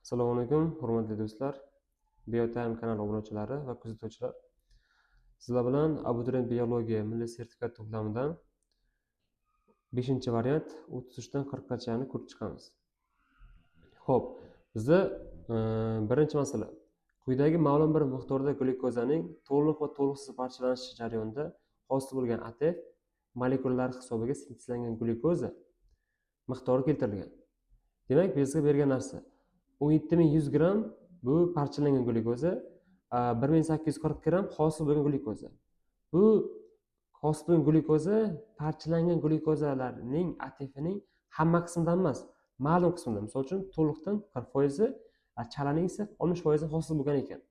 Assalomu alaykum, hurmatli do'stlar, Biotime kanali obunachilari va kuzatuvchilar. Sizlar bilan abituriyent biologiya milliy sertifikat to'plamidan 5-variant 33 dan 40 gachani ko'rib chiqamiz. Xo'p, bizda birinchi masala. Quyidagi ma'lum bir miqdorda glyukozaning to'liq va to'liqsiz parchalanishi jarayonida hosil bo'lgan ATF molekulalari hisobiga sintezlangan glyukoza miqdori keltirilgan. Demak, bizga bergan narsa 17100 gram bu parchalangan glyukoza, 1840 gram hosil bo'lgan glyukoza. Bu hosil bo'lgan glyukoza parchalangan glyukozalarning ATFning hamma qismidan emas, ma'lum qismidan. Misol uchun, to'liqdan 40%, chalaning esa 60% hosil bo'lgan ekan.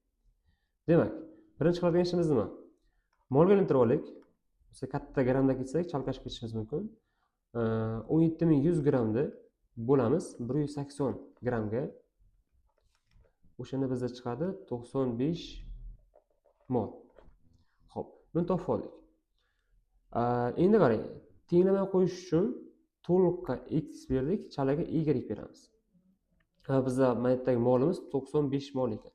Demak, birinchi qiladigan ishimiz nima? Molga aylantirib olaylik. Biz katta gramda ketsak, chalkashib ketishimiz mumkin. 17100 gramni bo'lamiz 180 gramga. O'shanda bizda chiqadi 95 mol. Xo'p, buni topib oldik. Endi qarang, tenglamay qo'yish uchun to'liqqa x berdik, chalaga y beramiz. Bizda maytdagi molimiz 95 mol ekan.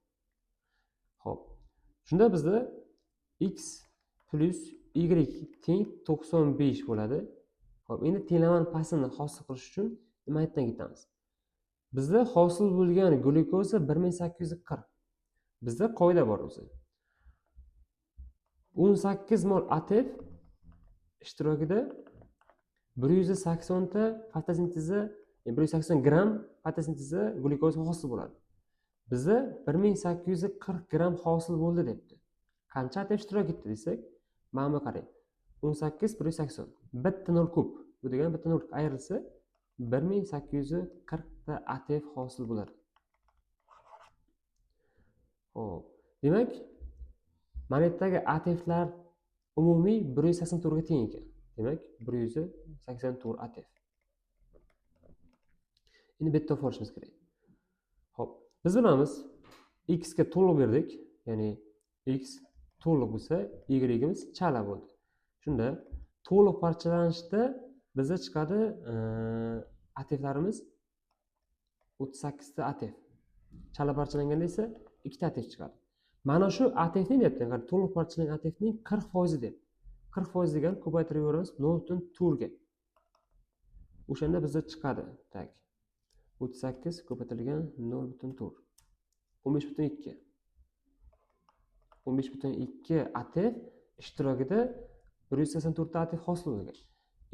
Xo'p. Shunda bizda x plus y teng 95 bo'ladi. Xo'p, endi tenglamani pasini hosil qilish uchun maytdan ketamiz. Bizda hosil bo'lgan glyukoza 1840. Bizda qoida bor o'zi. 18 mol ATF ishtirokida 180 ta fotosintezi, 180 gram fotosintezi glyukoza hosil bo'ladi. Bizda 1840 gram hosil bo'ldi debdi. Qancha ATF ishtirok etdi desak, mana bu qarang. 18 180. Bitta 0 kub. Bu degani bitta 0 ayrilsa 1840 ta ATF hosil bo'ladi. Xo'p, demak, monetdagi ATFlar umumiy 184 ga teng ekan. Demak, 184 ATF. Endi bu yerda olishimiz kerak. Xo'p, biz bilamiz, x ga to'liq berdik, ya'ni x to'liq bo'lsa, y imiz chala bo'ldi. Shunda to'liq parchalanishda bizga chiqadi ATFlarimiz 38 ta ATF. Chala parchalanganda esa 2 ta ATF chiqadi. Mana shu ATFni deyapti, ya'ni to'liq parchalangan ATFning 40% deb. 40% degan ko'paytirib yuboramiz 0.4 ga. O'shanda bizga chiqadi. Tak. 38 ko'paytirilgan 0.4. 15.2. 15.2 ATF ishtirokida 184 ta ATF hosil bo'lgan.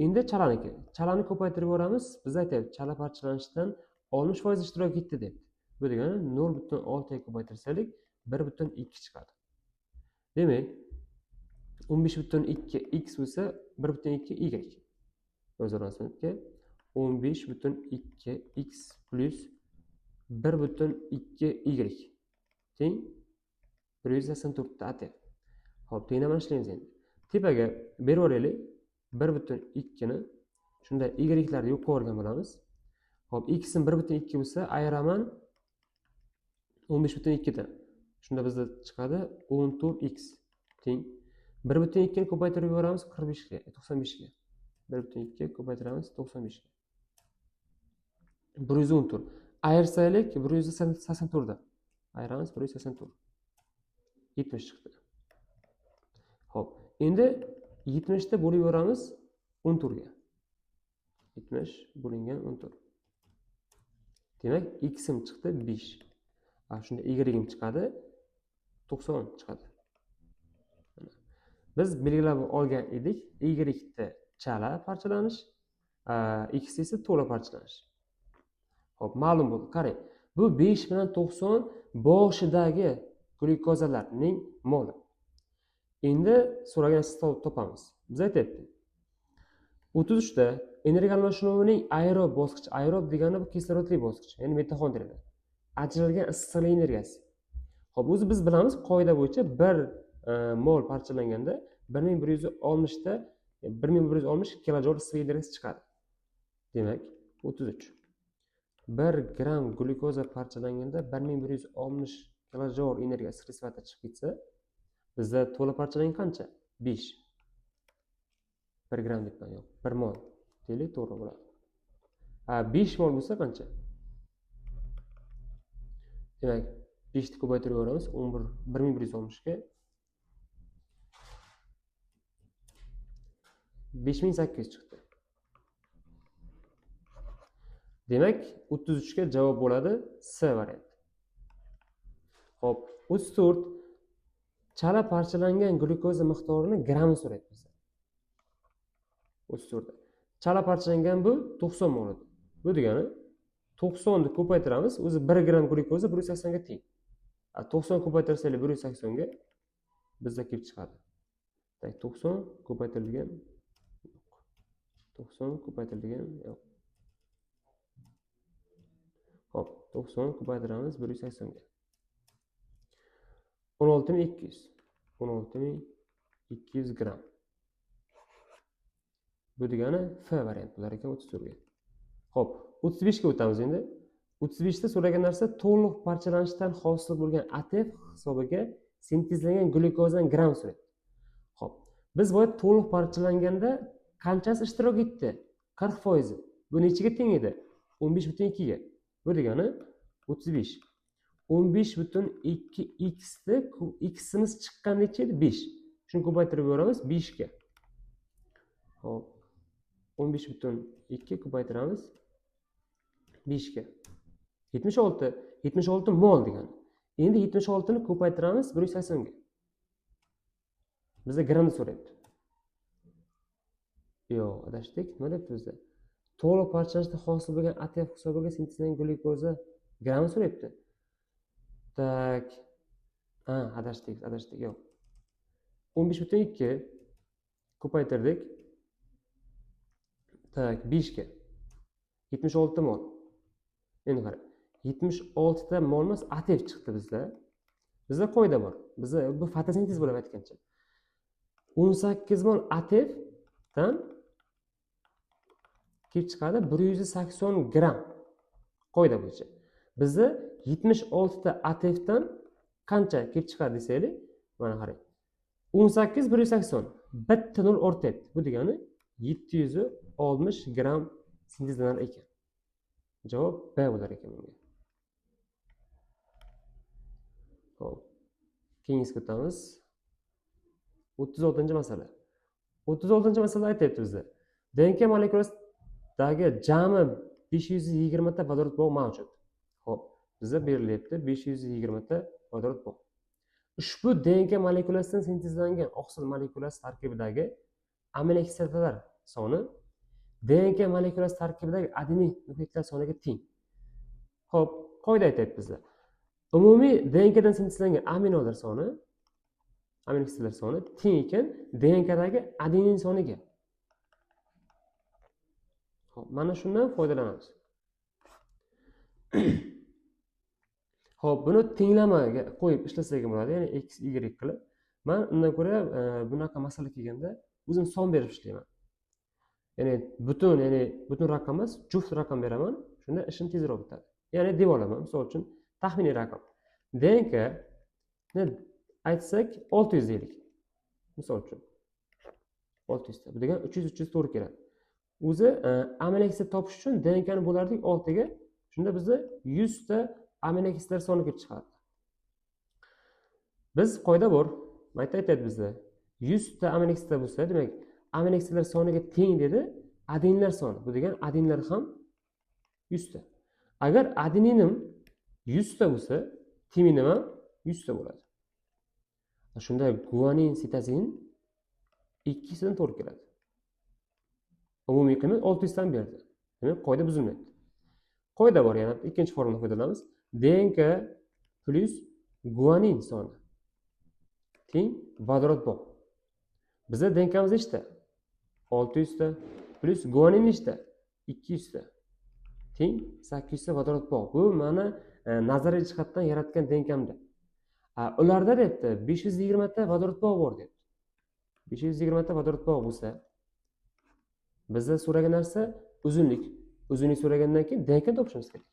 Endi chalaniki. Chalani ko'paytirib yuboramiz. Biz aytayapti, chala parchalanishidan 60% ishtirok etdi deb. Bu degani 0.6 ga ko'paytirsalik 1.2 chiqadi. Demak, 15.2 x bo'lsa 1.2 y. O'zaro-o'zga 15.2 x plus 1.2 y teng 184 ta ATF. Xo'p, tenglamani ishlaymiz endi. Tepaga berib olaylik 1.2 ni. Shunda y'larni yo'q qilib bo'lamiz. Xo'p, x ning 1.2 bo'lsa, ayiraman 15.2 dan. Shunda bizda chiqadi 14x teng 1.2 ni ko'paytirib yuboramiz 45 ga, 95 ga. 1.2 ko'paytiramiz 95 ga. 114. Ayirsaylik 184 dan. Ayiramiz 184. 70 chiqdi. Xo'p, endi 70 da bo'lib yuboramiz 14 ga. 70 bo'lingan 14. Demak, x im chiqdi 5. Shunda y im chiqadi 90 chiqadi. Biz belgilab olgan edik, y da chala parchalanish, x esa to'la parchalanish. Xo'p, ma'lum bo'ldi. Qarang, bu 5 bilan 90 boshidagi glyukozalarning moli. Endi so'ragan narsani topamiz. Biz aytayapti. 33 da energiya almashinuvining aerob bosqichi, aerob degani bu kislorodli bosqich, ya'ni mitoxondriyada ajralgan issiqlik energiyasi. Xo'p, o'zi biz bilamiz, qoida bo'yicha 1 mol parchalanganda 1160 ta 1160 kilojoule issiqlik energiyasi chiqadi. Demak, 33. 1 gram glyukoza parchalanganda 1160 kilojoule energiya issiqlik sifatida chiqib ketsa, bizda to'la parchalangan qancha? 5. 1 gram debman, yo'q, 1 mol. Deylik, to'g'ri bo'ladi. 5 mol bo'lsa qancha? Demak, 5 ni ko'paytirib yuboramiz. 1160 ga 5800 chiqdi. Demak, 33 ga javob bo'ladi C varianti. Xo'p, 34 chala parchalangan glyukoza miqdorini gram so'raydi bizdan. 34. Chala parchalangan bu 90 mol edi. Bu degani 90 ni ko'paytiramiz, o'zi 1 gram glyukoza 180 ga teng. 90 ko'paytirsak 180 ga bizda kelib chiqadi. 90 ko'paytirilgan 90 ko'paytirilgan yo'q. Hop, 90 ko'paytiramiz 180 ga. 16200. 16200 gram. Bu degani F variant bo'lar ekan 34 ga. Xo'p, 35 ga o'tamiz endi. 35 da so'ragan narsa to'liq parchalanishdan hosil bo'lgan ATF hisobiga sintezlangan glyukozaning gram so'raydi. Xo'p, biz bu to'liq parchalanganda qanchasi ishtirok etdi? 40%. Bu nechiga teng edi? 15.2 ga. Bu degani 35. 15.2 x da ximiz chiqqan necha edi? 5. Shuni ko'paytirib yuboramiz 5 ga. Xo'p, 15.2 ko'paytiramiz 5 ga. 76. 76 mol degani. Endi 76 ni ko'paytiramiz 180 ga. Bizda gramni so'rayapti. Yo'q, adashdik. Nima debdi bizda? To'liq parchalanishda hosil bo'lgan ATF hisobiga sintezlangan glyukoza gramni so'rayapti. Tak. Adashdik. Yo'q. 15.2 ko'paytirdik. Tak, 5 ga. 76 mol. Endi qarang. 76 ta mol emas, ATF chiqdi bizda. Bizda qoida bor. Bizda bu fotosintez bo'lib aytgancha. 18 mol ATF dan kelib chiqadi 180 gram. Qoida bo'yicha. Bizda 76 ta ATF dan qancha kelib chiqadi desaylik, mana qarang. 18 180. Bitta nol ortayapti. Bu degani 760 gram sintezlanar ekan. Javob B bo'lar ekan bunga. Xo'p. Keyingiga o'tamiz. 36-masala. 36-masala aytayapti bizda. DNK molekulasidagi jami 520 ta vodorod bog' mavjud. Xo'p, bizda berilyapti 520 ta vodorod bog'. Ushbu DNK molekulasidan sintezlangan oqsil molekulasi tarkibidagi amino kislotalar soni DNK molekulasi tarkibidagi adenin nukleotidlar soniga teng. Xo'p, qoida aytayapti bizda. Umumiy DNK dan sintezlangan aminolar soni, amino kislotalar soni teng ekan DNK dagi adenin soniga. Xo'p, mana shundan foydalanamiz. Xo'p, buni tenglamaga qo'yib ishlasak bo'ladi, ya'ni x, y qilib. Men undan ko'ra bunaqa masala kelganda o'zim son berib ishlayman. Ya'ni butun raqam emas, juft raqam beraman. Shunda ishim tezroq bitadi. Ya'ni deb olaman, misol uchun taxminiy raqam. DNK ni aytsak 600 deylik. Misol uchun 600 ta. Bu degan 300 to'g'ri keladi. O'zi amino kislot topish uchun DNK ni bo'lardik 6 ga. Shunda bizda 100 ta amino kislotlar soni kelib chiqadi. Biz qoida bor. Aytayapti bizda 100 ta amino kislotlar bo'lsa, demak amino kislotlar soniga teng dedi adeninlar soni. Bu degan adeninlar ham 100 ta. Agar adeninim 100 ta bo'lsa, timinim ham 100 ta bo'ladi. Shunda guanin, sitozin ikkisidan to'g'ri keladi. Umumiy qiymat 600 dan berdi. Demak, qoida buzilmaydi. Qoida bor, yana ikkinchi formulani foydalanamiz. DNK plus guanin soni teng vodorod bog'. Bizda DNKmiz nechta? 600 ta plus guanin nechta? 200 ta. Teng 800 ta vodorod bog'. Bu mana nazariy jihatdan yaratgan DNKmda. Ularda debdi 520 ta vodorod bog' bor debdi. 520 ta vodorod bog' bo'lsa, bizda so'ragan narsa uzunlik. Uzunlik so'ragandan keyin DNK topishimiz kerak.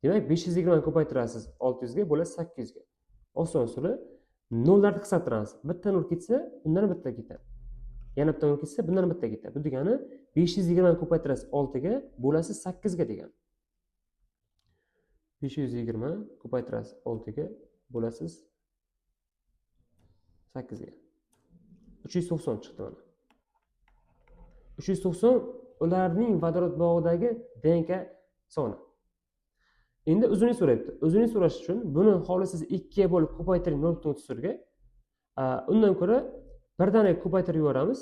Demak, 520 ni ko'paytirasiz 600 ga bo'ladi 800 ga. Oson usuli nollarni qisqartiramiz. Bitta nol ketsa, bundan bitta ketadi. Yana bitta nol ketsa, bundan bitta ketadi. Bu degani 520 ni ko'paytirasiz 6 ga bo'lasiz 8 ga degani. 520 ko'paytirasiz 6 ga bo'lasiz 8 ga. 390 chiqdi mana. 390 ularning vodorod bog'idagi DNK soni. Endi uzunlik so'rayapti. Uzunlik so'rash uchun buni xohlasangiz 2 ga bo'lib ko'paytiring 0.34 ga. Undan ko'ra birdaniga ko'paytirib yuboramiz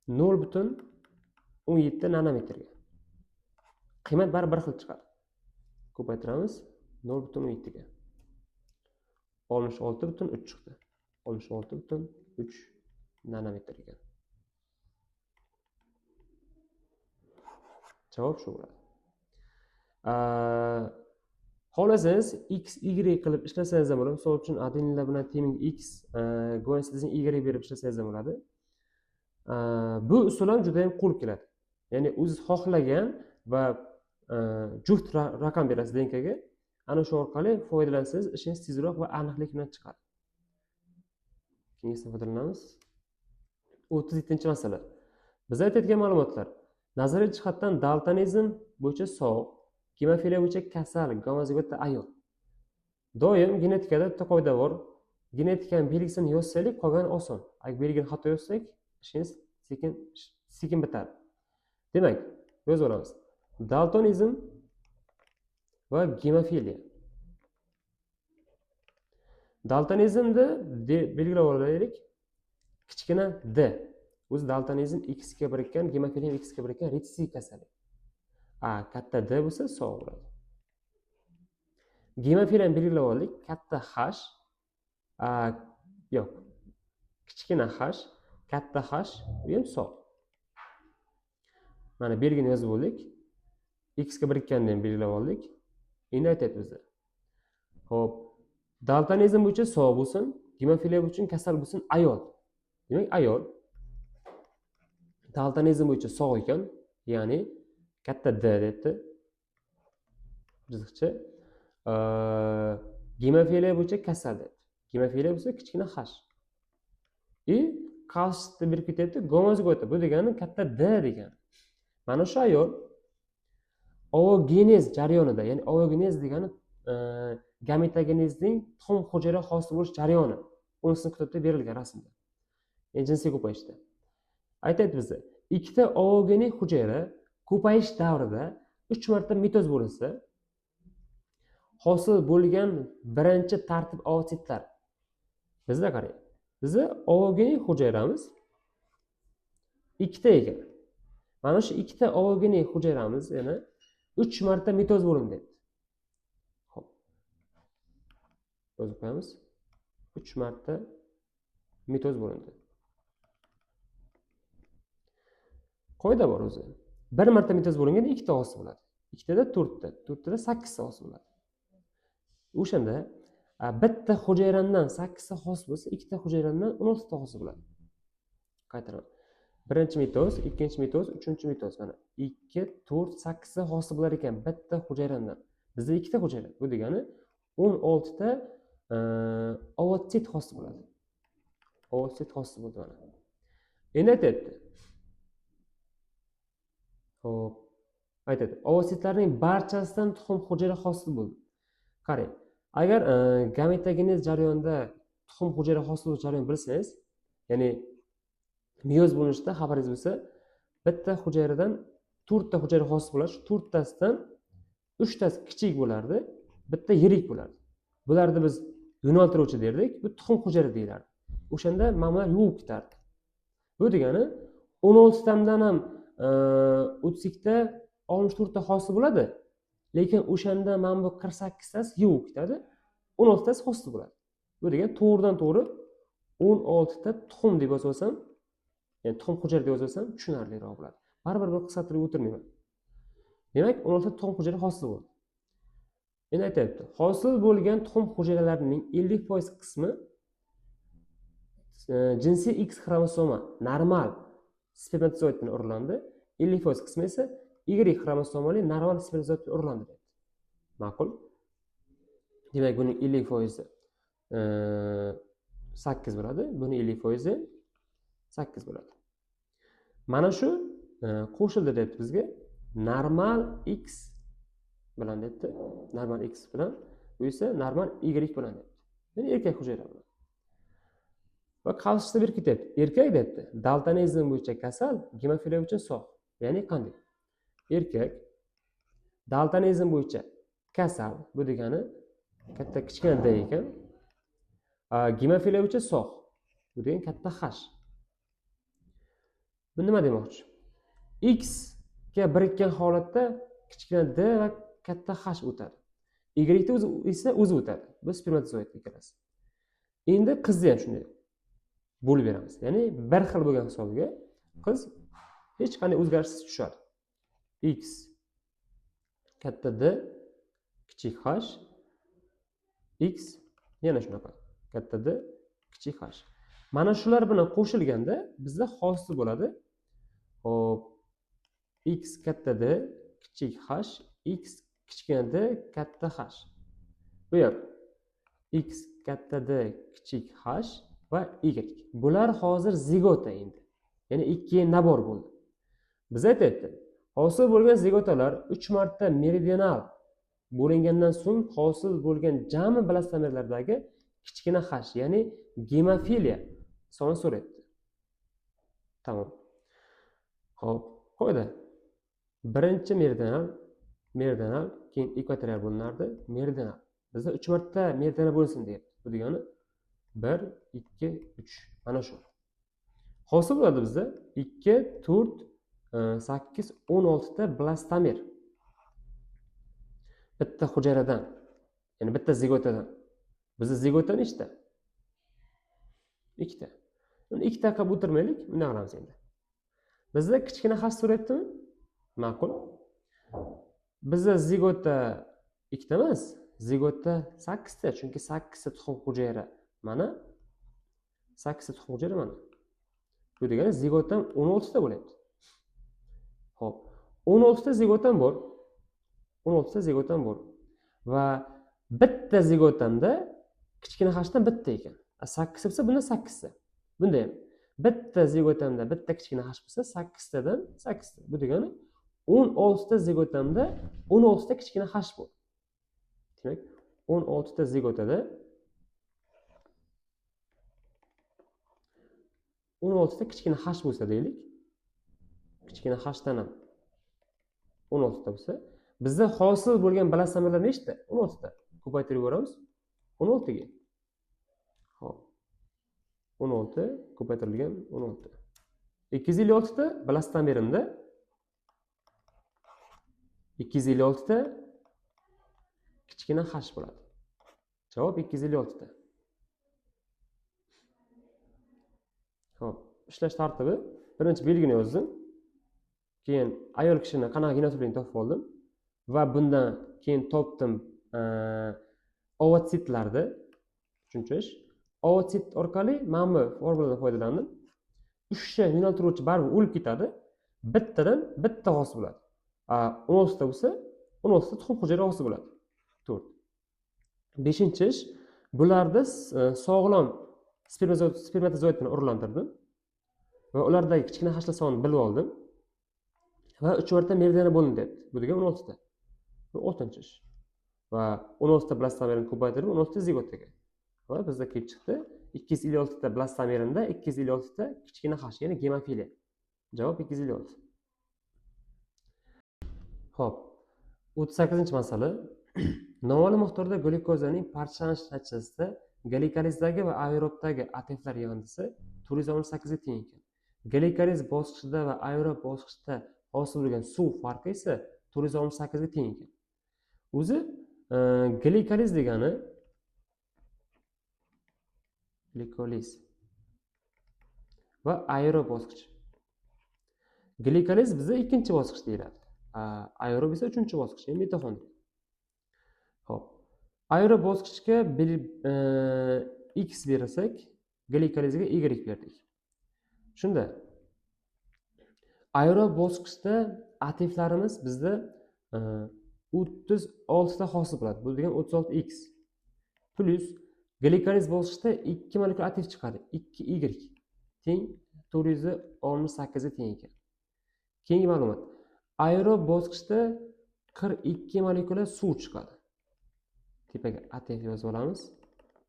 0.17 nanometrga. Qiymat baribir bir xil chiqadi. Ko'paytiramiz 0.17 ga. 66.3 chiqdi. 66.3 nanometr ekan. Javob shu bo'ladi. Xohlasangiz x, y qilib ishlasangiz ham bo'ladi. Misol uchun adinlar bilan teming x, go'yingizni y berib ishlasangiz ham bo'ladi. Bu usul ham juda ham qo'l keladi. Ya'ni o'zingiz xohlagan va juft raqam berasiz DNKga. Ana shu orqali foydalansangiz ishingiz tezroq va aniqlik bilan chiqadi. Keyingisini foydalanamiz. 37-masala. Biz aytayotgan ma'lumotlar nazariy jihatdan daltonizm bo'yicha sog', gemofiliya bo'yicha kasal, gomozigotda ayol. Doim genetikada bitta qoida bor. Genetikani belgisini yozsaylik, qolgani oson. Agar belgini xato yozsak, ishingiz sekin bitadi. Demak, yozib olamiz. Daltonizm va gemofiliya. Daltonizmni belgilab olaylik. Kichkina D. O'zi daltonizm X ga birikkan, gemofiliya X ga birikkan retsessiv kasallik. Katta D bo'lsa sog' bo'ladi. Gemofiliyani belgilab oldik. Katta H, yo'q. Kichkina H, katta H, bu ham sog'. Mana belgini yozib oldik. X ga birikkanini ham belgilab oldik. Endi aytayapti bizda. Xo'p, daltonizm bo'yicha sog' bo'lsin, gemofiliya bo'yicha kasal bo'lsin ayol. Demak, ayol daltonizm bo'yicha sog' ekan, ya'ni katta D debdi. Chiziqcha. Gemofiliya bo'yicha kasal debdi. Gemofiliya bo'lsa kichkina H. Qarshida berib ketyapti gomozigota. Bu degani katta D degani. Mana shu ayol oogenez jarayonida, ya'ni oogenez degani gametogenezning tuxum hujayra hosil bo'lish jarayoni. Unisini kitobda berilgan rasmda. Jinsiy ko'payishda. Aytayapti bizda, ikkita oogenik hujayra ko'payish davrida 3 marta mitoz bo'linsa, hosil bo'lgan birinchi tartib ovotsitlar. Bizda qarang. Bizda oogenik hujayramiz ikkita ekan. Mana shu ikkita oogenik hujayramiz yana 3 marta mitoz bo'lindi. Xo'p. Yozib qo'yamiz. 3 marta mitoz bo'lindi. Qoida bor o'zi. 1 marta mitoz bo'linganda ikkita hosil bo'ladi. Ikkitada 4ta, 4tada 8ta hosil bo'ladi. O'shanda bitta hujayradan 8ta hosil bo'lsa, ikkita hujayradan 16ta hosil bo'ladi. Qaytaraman. Birinchi mitoz, ikkinchi mitoz, uchinchi mitoz. Mana 2, 4, 8ta hosil bo'lar ekan bitta hujayradan. Bizda ikkita hujayra. Bu degani 16 ta ovotsit hosil bo'ladi. Ovotsit hosil bo'ldi mana. Endi aytayapti. Xo'p. Aytadi. Ovotsitlarning barchasidan tuxum hujayra hosil bo'ldi. Qarang. Agar gametogenez jarayonida tuxum hujayra hosil bo'lish jarayonini bilsangiz, ya'ni meyoz bo'linishida xabaringiz bo'lsa, bitta hujayradan 4 ta hujayra hosil bo'ladi. Shu 4 tasidan 3 tasi kichik bo'lardi, bitta yirik bo'lardi. Bularni biz yo'naltiruvchi derdik, bu tuxum hujayra deyilardi. O'shanda mamalar yuvib ketardi. Bu degani 16 tadan ham 32 ta 64 ta hosil bo'ladi. Lekin o'shanda mana bu 48 tasi yuvib ketadi, 16 tasi hosil bo'ladi. Bu degani to'g'ridan to'g'ri 16 ta tuxum deb yozsam, ya'ni tuxum hujayra deb yozsam tushunarliroq bo'ladi. Baribir bir qisqartirib o'tirmayman. Demak, 16 ta tuxum hujayra hosil bo'ldi. Endi aytayapti, hosil bo'lgan tuxum hujayralarining 50% qismi jinsiy X xromosoma normal spermatozoid bilan urlandi, 50% qismi esa Y xromosomali normal spermatozoid bilan urlandi deydi. Ma'qul? Demak, buning 50% 8 bo'ladi, buning 50% 8 bo'ladi. Mana shu qo'shildi deyapti bizga normal X bilan debdi. Normal X bilan. Bu esa normal Y bilan debdi. Ya'ni erkak hujayra bilan. Va qavsishda bir ketyapti. Erkak debdi. Daltonizm bo'yicha kasal, gemofiliya uchun sog'. Ya'ni qanday? Erkak daltonizm bo'yicha kasal, bu degani katta kichkina D ekan. Gemofiliya uchun sog'. Bu degan katta H. Bu nima demoqchi? X ga birikkan holatda kichkina D va katta H o'tadi. Y da esa o'zi o'tadi. Bu spermatozoid ikkalasi. Endi qizni ham shunday bo'lib beramiz. Ya'ni bir xil bo'lgan hisobiga qiz hech qanday o'zgarishsiz tushadi. X katta D kichik H, X yana shunaqa katta D kichik H. Mana shular bilan qo'shilganda bizda hosil bo'ladi. Hop, X katta D kichik H, X kichkina D katta H. Bu yer X katta D kichik H va Y. Bular hozir zigota endi. Ya'ni ikki nabor bo'ldi. Biz aytayapti, hosil bo'lgan zigotalar 3 marta meridional bo'lingandan so'ng hosil bo'lgan jami blastomerlardagi kichkina H, ya'ni gemofiliya soni so'rayapti. Tamam. Xo'p, qo'ydi. Birinchi meridional, keyin ekvatorial bo'linardi, meridional. Bizda 3 marta meridional bo'lsin deyapti. Bu degani 1, 2, 3. Mana shu. Hosil bo'ladi bizda 2, 4, 8, 16 ta blastomer. Bitta hujayradan, ya'ni bitta zigotadan. Bizda zigota nechta? 2 ta. Uni 2 ta qilib o'tirmaylik, bunday qilamiz endi. Bizda kichkina H so'rayaptimi? Ma'qul. Bizda zigota 2 ta emas, zigota 8 ta, chunki 8 ta tuxum hujayra mana 8 ta tuxum hujayra mana. Bu degani zigotam 16 ta bo'lyapti. Xo'p, 16 ta zigotam bor. 16 ta zigotam bor. Va bitta zigotamda kichkina Hdan bitta ekan. 8 bo'lsa bunda 8 ta. Bunda ham bitta zigotamda bitta kichkina H bo'lsa 8 tadan 8 ta. Bu degani 16 ta zigotamda 16 ta kichkina H bor. Demak, 16 ta zigotada 16 ta kichkina H bo'lsa deylik. Kichkina Hdan ham 16 ta bo'lsa, bizda hosil bo'lgan blastomerlar nechta? 16 ta. Ko'paytirib yuboramiz. 16 ga. Xo'p. 16 ko'paytirilgan 16. 256 ta blastomerimda 256 ta kichkina H bo'ladi. Javob 256 ta. Xo'p, ishlash tartibi. Birinchi belgini yozdim. Keyin ayol kishini qanaqa genotipini topib oldim va bundan keyin topdim ovotsitlarni tushuntirish. Ovotsit orqali mana bu formuladan foydalandim. 3 ta yo'naltiruvchi baribir o'lib ketadi. Bittadan bitta hosil bo'ladi. 16 ta bo'lsa, 16 ta tuxum hujayra hosil bo'ladi. 4. Beshinchi ish, bularda sog'lom spermatozoid bilan urlantirdim va ulardagi kichkina hashlar sonini bilib oldim. Va 3 marta meridional bo'lindi debdi. Bu degan 16 ta. Bu 6-chi ish. Va 16 ta blastomerni ko'paytirib 16 ta zigotaga. Va bizda kelib chiqdi 256 ta blastomerimda 256 ta kichkina H, ya'ni gemofiliya. Javob 256. Xo'p, 38-masala. Noma'lum miqdorda glyukozaning parchalanish natijasida glikolizdagi va aerobdagi ATFlar yig'indisi 418 ga teng ekan. Glikoliz bosqichida va aerob bosqichda hosil bo'lgan suv farqi esa 468 ga teng ekan. O'zi glikoliz degani glikoliz va aerob bosqich. Glikoliz bizda ikkinchi bosqich deyiladi. Aerob esa uchinchi bosqich, ya'ni mitoxondriya. Xo'p. Aerob bosqichga X bersak, glikolizga Y berdik. Shunda aerob bosqichda ATFlarimiz bizda 36 ta hosil bo'ladi. Bu degan 36X plus glikoliz bosqichda 2 molekul ATF chiqadi. 2Y teng 468 ga teng ekan. Keyingi ma'lumot. Aerob bosqichda 42 molekula suv chiqadi. Tepaga ATF yozib olamiz.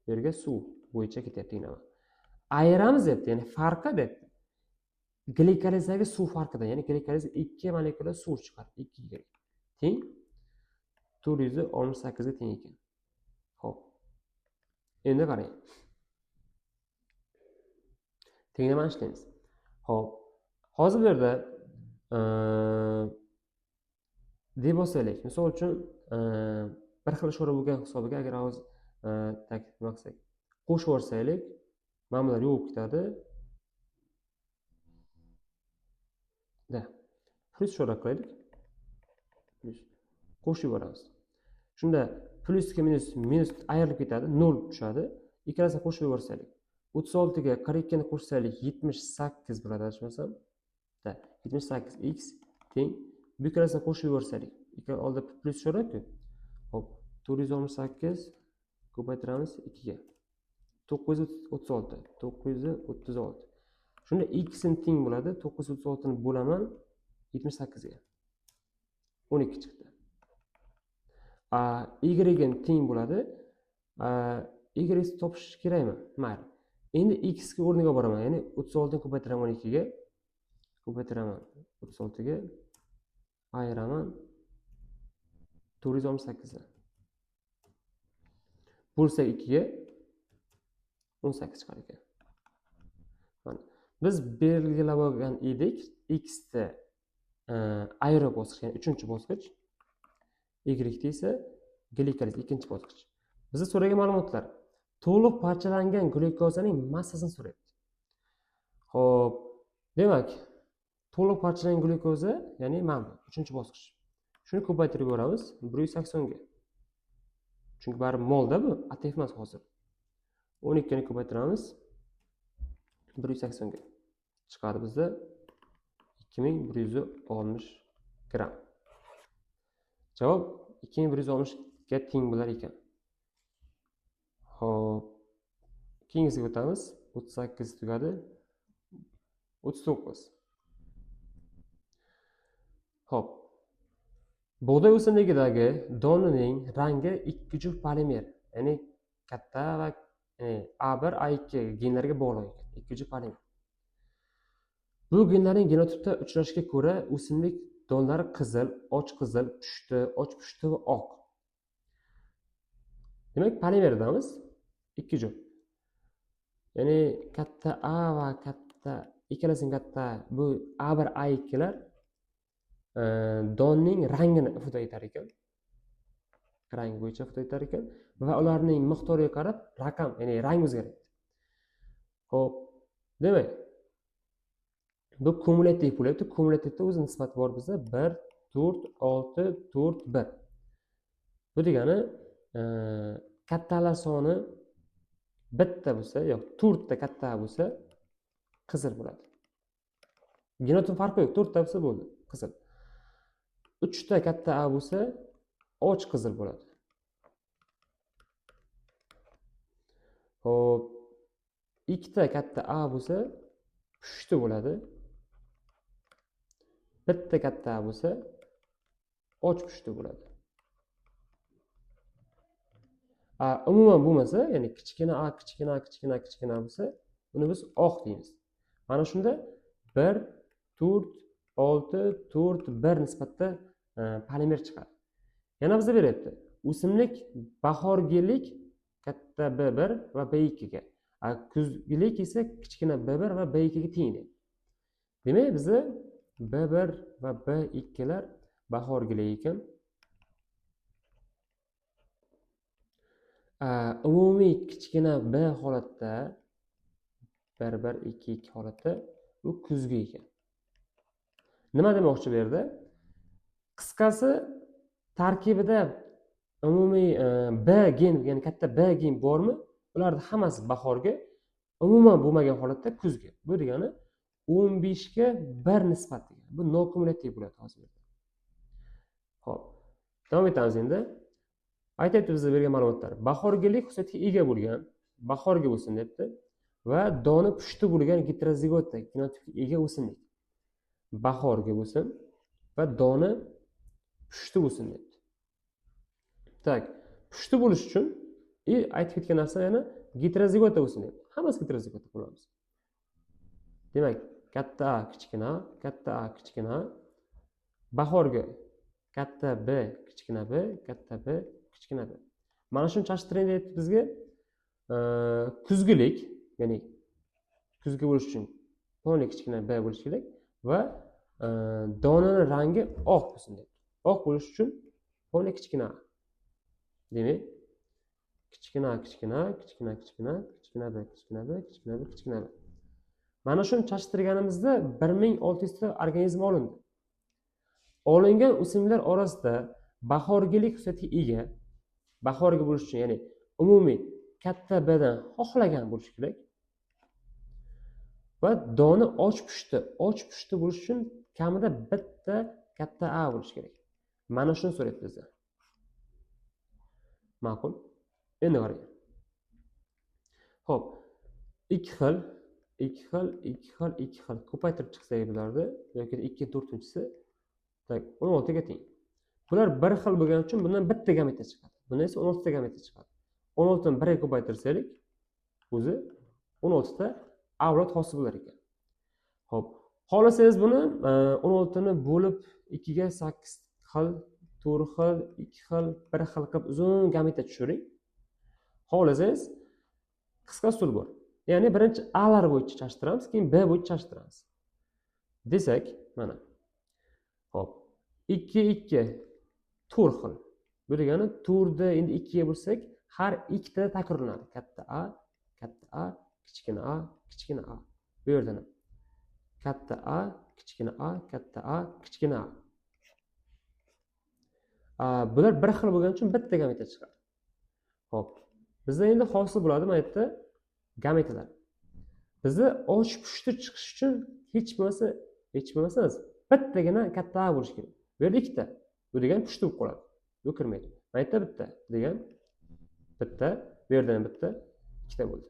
Bu yerga suv bo'yicha ketyapti yana. Ayiramiz debdi, ya'ni farqi debdi. Glikolizdagi suv farqidan, ya'ni glikolizda 2 molekula suv chiqadi. 2 ga teng 468 ga teng ekan. Xo'p. Endi qarang. Tenglamani ishlaymiz. Xo'p. Hozir bu yerda deb olsaylik, misol uchun bir xil ishora bo'lgan hisobiga agar hozir ta'kidlamoqsak, qo'shib yuborsaylik, mana bular yo'q ketadi. Da. Plus ishora qilaylik. Plus. Qo'shib yuboramiz. Shunda plusga minus ayrilib ketadi, 0 tushadi. Ikkalasini qo'shib yuborsaylik, 36 ga 42 ni qo'shsaylik 78 bo'ladi, adashmasam. Da, 78x teng. Bu ikkalasini qo'shib yuborsaylik, ikkala oldida plus ishora-ku. Hop, 468 ko'paytiramiz 2 ga. 936, 936. Shunda x ni teng bo'ladi, 936 ni bo'laman 78 ga. 12 chiqdi. Y ni teng bo'ladi. Y ni topish kerakmi? Mayli. Endi x ga o'rniga boraman, ya'ni 36 ni ko'paytiraman 12 ga. Ko'paytiraman 36 ga. Ayiraman 468 ni. Bo'lsa 2 ga 18 chiqar ekan. Mana biz belgilab olgan edik, x da ayro bosqich, ya'ni 3-bosqich, y da esa glikoliz 2-bosqich. Bizga so'ragan ma'lumotlar: to'liq parchalangan glyukozaning massasini so'rayapti. Xo'p, demak, to'liq parchalangan glyukoza, ya'ni mana bu 3-bosqich. Shuni ko'paytirib yuboramiz 180 ga. Chunki bari molda bu, ATF emas hozir. 12 ni ko'paytiramiz 180 ga. Chiqadi bizda 2160 gram. Javob 2160 ga teng bo'lar ekan. Xo'p. Keyingisiga o'tamiz. 38 tugadi. 39. Xo'p. Bug'doy o'simligidagi donning rangi 2 juft polimer, ya'ni katta va A1, A2 genlarga bog'liq ekan. 2 juft polimer. Bu genlarning genotipda uchrashiga ko'ra o'simlik donlari qizil, och qizil, pushti, och pushti va oq. Demak, polimerdamiz 2 juft. Ya'ni katta A va katta ikkalasining katta bu A1, A2 lar donning rangini ifoda etar ekan. Rang bo'yicha ifoda etar ekan va ularning miqdoriga qarab raqam, ya'ni rang o'zgaradi. Xo'p, demak, bu kumulativ bo'lyapti. Kumulativda o'z nisbati bor bizda 1, 4, 6, 4, 1. Bu degani kattalar soni bitta bo'lsa, yo'q, 4 ta katta bo'lsa qizil bo'ladi. Genotip farqi yo'q, 4 ta bo'lsa bo'ldi, qizil. 3 ta katta A bo'lsa och qizil bo'ladi. Xo'p, 2 ta katta A bo'lsa pushti bo'ladi. Bitta katta A bo'lsa och pushti bo'ladi. Umuman bo'lmasa, ya'ni kichkina A, kichkina A, kichkina A, kichkina A bo'lsa, uni biz oq deymiz. Mana shunda 1, 4, 6, 4, 1 nisbatda polimer chiqadi. Yana bizga beryapti. O'simlik bahorgilik katta B1 va B2 ga, kuzgilik esa kichkina B1 va B2 ga teng. Demak, bizda B1 va B2 lar bahorgilik ekan. Umumiy kichkina B holatda 1, 1, 2, 2 holatda u kuzgi ekan. Nima demoqchi bu yerda? Qisqasi, tarkibida umumiy B gen, ya'ni katta B gen bormi? Ularning hammasi bahorga, umuman bo'lmagan holatda kuzga. Bu degani 15 ga 1 nisbat degan. Bu nokumulativ bo'ladi hozir. Xo'p. Davom etamiz endi. Aytayapti bizga bergan ma'lumotlar. Bahorgilik xususiyatga ega bo'lgan, bahorgi o'sim debdi va doni pushti bo'lgan heterozigotda genotipga ega o'simlik. Bahorgi o'sim va doni pushti bo'lsin debdi. Tak, pushti bo'lish uchun aytib ketgan narsa yana heterozigota bo'lsin debdi. Hammasi heterozigota bo'lamiz. Demak, katta A, kichkina a, katta A, kichkina a, bahorgi katta B, kichkina b, katta B, kichkina b. Mana shuni chaqishtiring deyapti bizga. Kuzgilik, ya'ni kuzgi bo'lish uchun poni kichkina b bo'lishi kerak va donani rangi oq bo'lsin deb. Oq bo'lish uchun poni kichkina a. Demak, kichkina a, kichkina a, kichkina kichkina, kichkina b, kichkina b, kichkina b, kichkina b. Mana shuni chaqishtirganimizda 1600 ta organizm olindi. Olingan o'simliklar orasida bahorgilik xususiyatiga ega, bahorgi bo'lish uchun, ya'ni umumiy katta Bdan xohlagan bo'lishi kerak va doni och pushti bo'lish uchun kamida bitta katta A bo'lishi kerak. Mana shuni so'rayapti bizdan. Ma'qul. Endi qarang. Xo'p, ikki xil ko'paytirib chiqsak bularni yoki 2/4-si 16 ga teng. Bular bir xil bo'lgani uchun bundan bitta gameta chiqadi. Bundan esa 16 ta gameta chiqadi. 16 ni 1 ga ko'paytirsak, o'zi 16 ta avlod hosil bo'lar ekan. Xo'p, xohlasangiz buni 16 ni bo'lib 2 ga 8 xil, 4 xil, 2 xil, 1 xil qilib uzun gameta tushiring. Xohlasangiz qisqa usul bor. Ya'ni birinchi A'lar bo'yicha chaqishtiramiz, keyin B bo'yicha chaqishtiramiz. Desak, mana. Xo'p, 2 2 4 xil. Bu degani 4 ni endi 2 ga bo'lsak, har ikkitada takrorlanadi. Katta A, kichkina a, kichkina a. Bu yerda ham katta A, kichkina a, katta A, kichkina a. Bular bir xil bo'lgani uchun bitta gameta chiqadi. Xo'p, bizda endi hosil bo'ladi mana yerda gametalar. Bizda och pushti chiqish uchun hech bo'lmasa bittagina katta A bo'lishi kerak. Bu yerda ikkita. Bu degan pushti bo'lib qoladi. Bu kirmaydi. Mana yerda bitta degan bitta, bu yerda ham bitta, ikkita bo'ldi.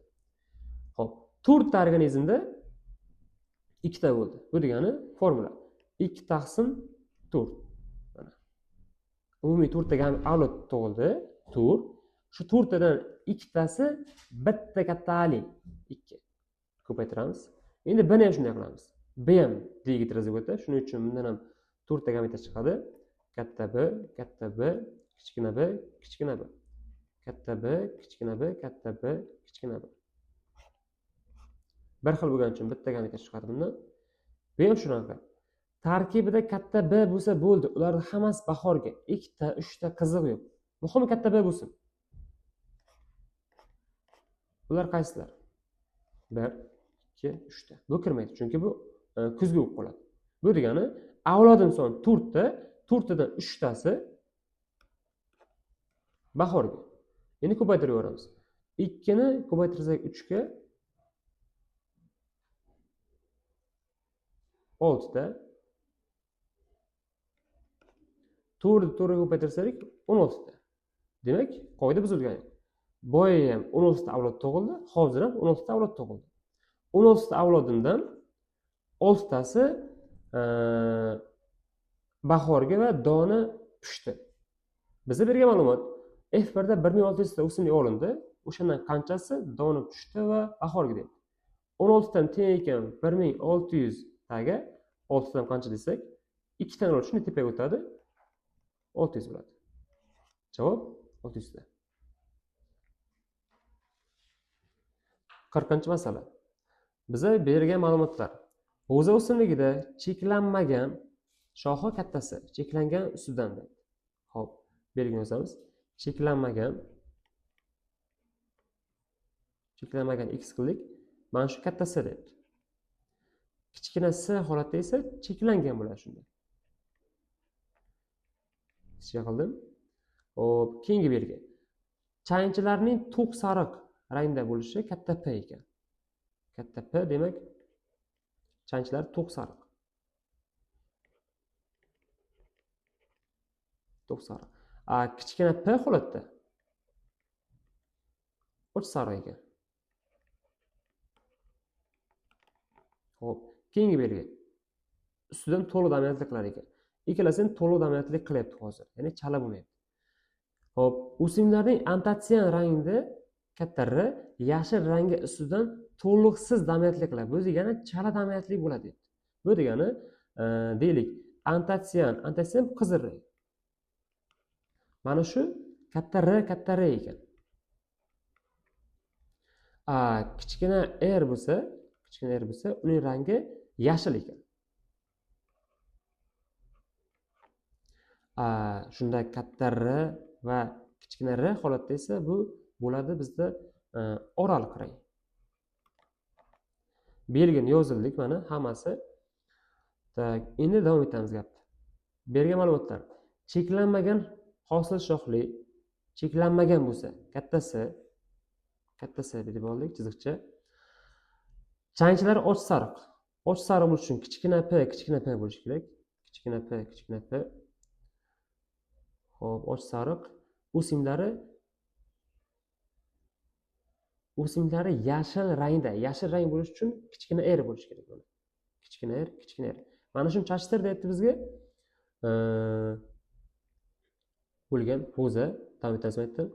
Xo'p, 4 ta organizmda ikkita bo'ldi. Bu degani formula 2 taqsim 4. Mana. Umumiy 4 ta avlod tug'ildi. 4. Shu 4 tadan ikkitasi bitta katta ali 2. Ko'paytiramiz. Endi buni ham shunday qilamiz. B ham heterozigota, shuning uchun bundan ham 4 ta gameta chiqadi. Katta B, kichkina b, kichkina b. Katta B, kichkina b, katta B, kichkina b. Bir xil bo'lgani uchun bitta gameta chiqadi bundan. Bu ham shunaqa. Tarkibida katta B bo'lsa bo'ldi. Ularning hammasi bahorga. 2 ta, 3 ta qiziq yo'q. Muhimi katta B bo'lsin. Bular qaysilar? 1, 2, 3 ta. Bu kirmaydi, chunki bu kuzgi bo'lib qoladi. Bu degani avlodim soni 4 ta, 4 tadan 3 tasi bahorga. Endi ko'paytirib yuboramiz. 2 ni ko'paytirsak 3 ga 6 ta. 4 ga ko'paytirsak 16 ta. Demak, qoida buzilgan. Boya ham 16 ta avlod tug'ildi, hozir ham 16 ta avlod tug'ildi. 16 ta avlodimdan 6 tasi bahorga va doni pushti. Bizga bergan ma'lumot F1 da 1600 ta o'simlik olindi. O'shandan qanchasi doni pushti va bahorga deb. 16 dan teng ekan 1600 taga 6 dan qancha desak, 2 dan shuni tepaga o'tadi. 600 bo'ladi. Javob 600 ta. 40-masala. Bizga berilgan ma'lumotlar. G'o'za o'simligida cheklanmagan shoxi kattasi, cheklangan ustidan. Xo'p, belgini yozamiz. Cheklanmagan x qildik. Mana shu kattasi debdi. Kichkina s holatda esa cheklangan bo'ladi shunda. Sizga qildim. Xo'p, keyingi belgi. Chayinchilarning to'q sariq rangda bo'lishi katta P ekan. Katta P demak chayinchilar to'q sariq. To'q sariq. Kichkina P holatda och sariq ekan. Xo'p, keyingi belgi. Ustidan to'liq dominantlik qilar ekan. ikkalasini to'liq dominantlik qilyapti hozir. Ya'ni chala bo'lmayapti. Xo'p, o'simlarning antotsian rangida katta R yashil rangi ustidan to'liqsiz dominantlik qiladi. Bu degani chala dominantlik bo'ladi. Bu degani deylik, antotsian qizil rang. Mana shu katta R ekan. Kichkina r bo'lsa, uning rangi yashil ekan. Shunda katta R va kichkina r holatda esa bu bo'ladi bizda oraliq rang. Belgini yozildik mana hammasi. Tak, endi davom etamiz gapni. Bergan ma'lumotlar. Cheklanmagan hosil shoxli, cheklanmagan bo'lsa, kattasi deb oldik chiziqcha. Changchilari och sariq. Och sariq bo'lish uchun kichkina p bo'lishi kerak. Kichkina p. Xo'p, och sariq. O'simlari yashil rangda. Yashil rang bo'lish uchun kichkina r bo'lishi kerak mana. Kichkina r. Mana shuni chashtir deyapti bizga. Bo'lgan poza, tabiatasini aytdim.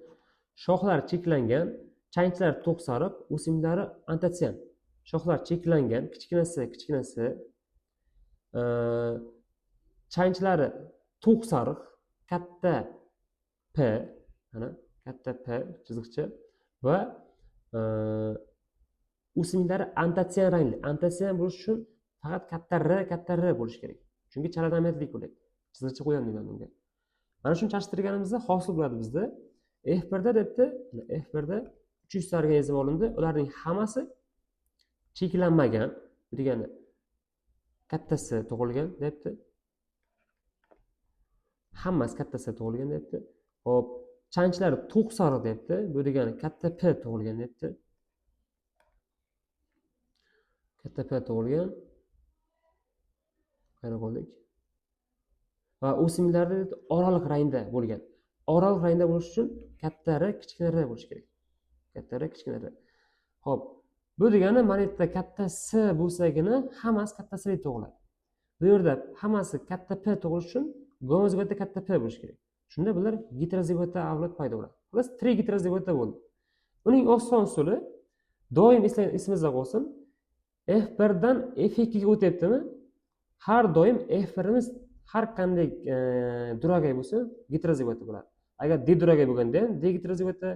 Shoxlar cheklangan, changchilar to'q sariq, o'simlari antotsian. Shoxlar cheklangan, kichkinasi. Changchilari to'q sariq, katta p, mana katta p chiziqcha va o'simlari antotsian rangli. Antotsian bo'lish uchun faqat katta r bo'lishi kerak. Chunki chala dominantlik bo'ladi. Chiziqcha qo'yamiz bunga. Mana shuni chashtirganimizda hosil bo'ladi bizda. F1 da debdi, F1 da 300 ta organizm olindi. Ularning hammasi cheklanmagan, degani kattasi tug'ilgan debdi. Hammasi kattasi tug'ilgan debdi. Hop, chanchilari to'q sariq debdi. Bu degani katta P tug'ilgan debdi. Katta P tug'ilgan. Qayerga qoldik? Va o'simlarda oraliq rangda bo'lgan. Oraliq rangda bo'lish uchun katta R, kichkina r bo'lishi kerak. Katta R, kichkina r. Xo'p, bu degani mana bu yerda katta S bo'lsagina hammasi kattasi deb tug'iladi. Bu yerda hammasi katta P tug'ilish uchun gomozigotda katta P bo'lishi kerak. Shunda bular heterozigotda avlod paydo bo'ladi. Xullas, triheterozigotda bo'ldi. Uning oson usuli doim esimizda qolsin. F1 dan F2 ga o'tyaptimi? Har doim F1imiz har qanday duragay bo'lsa, heterozigotda bo'ladi. Agar diduragay bo'lganda ham deheterozigotda,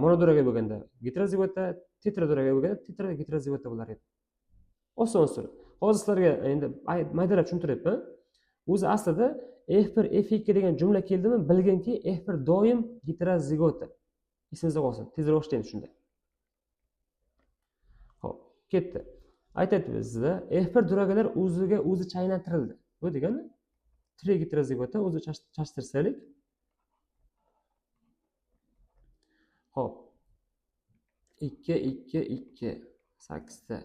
monoduragay bo'lganda heterozigotda, tetraduragay bo'lganda tetraheterozigotda bo'lar edi. Oson usul. Hozir sizlarga endi maydalab tushuntiryapman. O'zi aslida F1, F2 degan jumla keldimi, bilginki F1 doim heterozigotda. Esingizda qolsin. Tezroq ishlaymiz shunda. Xo'p, ketdi. Aytayapti bizda F1 duragalar o'ziga o'zi chaylantirildi. Bu degani triheterozigotda o'zi chashtirsalik. Hop. 2 8 ta.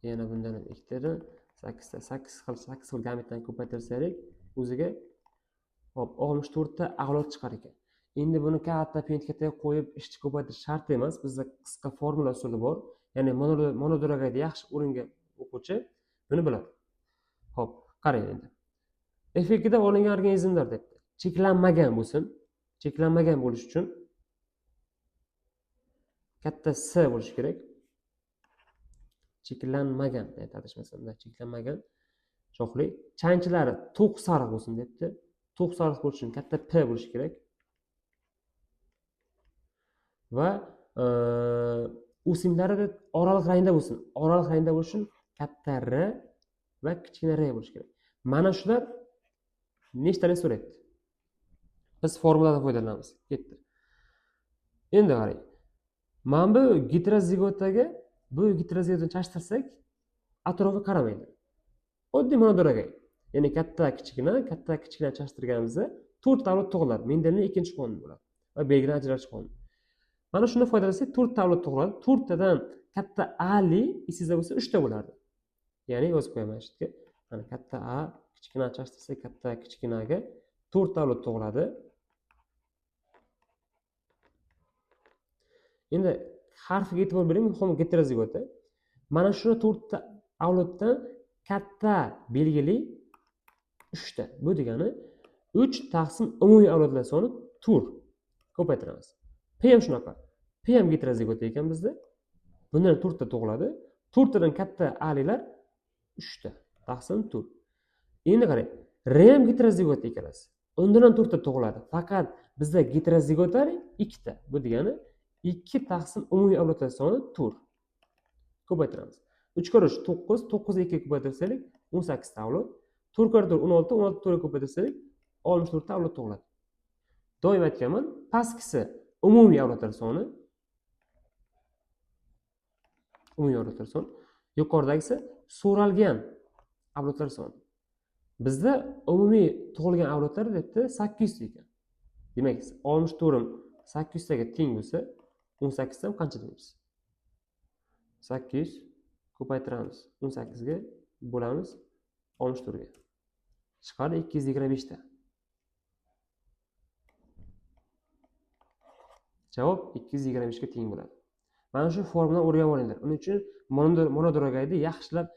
Yana bundan ham ikkitadan 8 xil gametdan ko'paytirsak, o'ziga hop 64 ta avlod chiqar ekan. Endi buni katta pentga qo'yib ishchi ko'paytirish shart emas. Bizda qisqa formula usuli bor. Ya'ni monoduragayda yaxshi o'ringa o'quvchi buni biladi. Hop, qarang endi. F2 da olingan organizmlar debdi. Cheklanmagan bo'lsin. Cheklanmagan bo'lish uchun katta S bo'lishi kerak. Cheklanmagan deb adashmasam, cheklanmagan shoxli. Chanchilari to'q sariq bo'lsin debdi. To'q sariq bo'lish uchun katta P bo'lishi kerak. Va o'simlari oraliq rangda bo'lsin. Oraliq rangda bo'lish uchun katta R va kichkina r bo'lishi kerak. Mana shular nechtalik so'rayapti? Biz formuladan foydalanamiz. Ketdi. Endi qarang. Mana bu heterozigotaga heterozigotni chashtirsak, atrofi qaramaydi. Oddiy monoduragay. Ya'ni katta kichkina chashtirganimizda 4 ta avlod tug'iladi. Mendelning ikkinchi qonuni bo'ladi va belgidan ajratish qonuni. Mana shuni foydalansak 4 ta avlod tug'iladi. 4 tadan katta Ali esingizda bo'lsa 3 ta bo'lardi. Ya'ni yozib qo'yaman shu yerga. Mana katta A kichkina chashtirsak, katta kichkinaga 4 ta avlod tug'iladi. Endi harfiga e'tibor bering, muhim heterozigota. Mana shu 4 ta avloddan katta belgili 3 ta. Bu degani 3 taqsim umumiy avlodlar soni tur. Ko'paytiramiz. P ham shunaqa. P ham heterozigot ekan bizda. Bundan 4 ta tug'iladi. 4 tadan katta alilar 3 ta. Taqsim tur. Endi qarang, R ham heterozigot ekalasi. Undan ham 4 ta tug'iladi. Faqat bizda heterozigotlar 2 ta. Bu degani 2 taqsim umumiy avlodlar soni tur. Ko'paytiramiz. 3 kar 3 9, 9 2 ko'paytirsak 18 ta avlod. 4 kar 4 16, 16 4 ko'paytirsak 64 ta avlod tug'iladi. Doim aytganman, pastkisi umumiy avlodlar soni, yuqoridagisi so'ralgan avlodlar soni. Bizda umumiy tug'ilgan avlodlar debdi 800 ta ekan. Demak, 64 800 taga teng bo'lsa, 18 ta ham qancha deymiz? 800 ko'paytiramiz 18 ga bo'lamiz 64 ga. Chiqadi 225 ta. Javob 225 ga teng bo'ladi. Mana shu formulani o'rganib olinglar. Uning uchun monodrogayni yaxshilab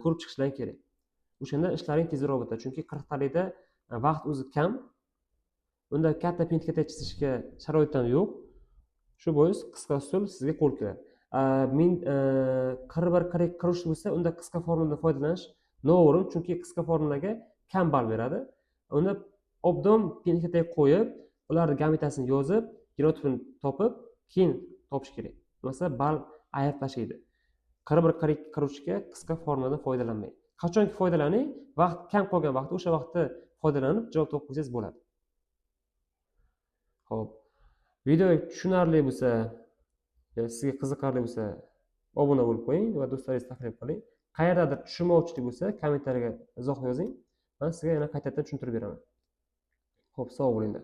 ko'rib chiqishlar kerak. O'shanda ishlaring tezroq o'tadi. Chunki 40 talikda vaqt o'zi kam. Unda katta pentkada chizishga sharoit ham yo'q. Shu bois qisqa usul sizga qo'l keladi. Men 41 bo'lsa, unda qisqa formuladan foydalanish noo'rin, chunki qisqa formulaga kam ball beradi. Unda obdom pentkada qo'yib, ularni gametasini yozib, genotipini topib, keyin topish kerak. Bo'lmasa ball ayirtlashadi. 41 ga qisqa formuladan foydalanmang. Qachonki foydalaning, vaqt kam qolgan vaqtda o'sha vaqtda foydalanib javob topib qo'ysangiz bo'ladi. Xo'p. Video tushunarli bo'lsa, sizga qiziqarli bo'lsa, obuna bo'lib qo'ying va do'stlaringizga taklif qiling. Qayerdadir tushunmovchilik bo'lsa, kommentariyaga izoh yozing. Men sizga yana qaytadan tushuntirib beraman. Xo'p, sog' bo'linglar.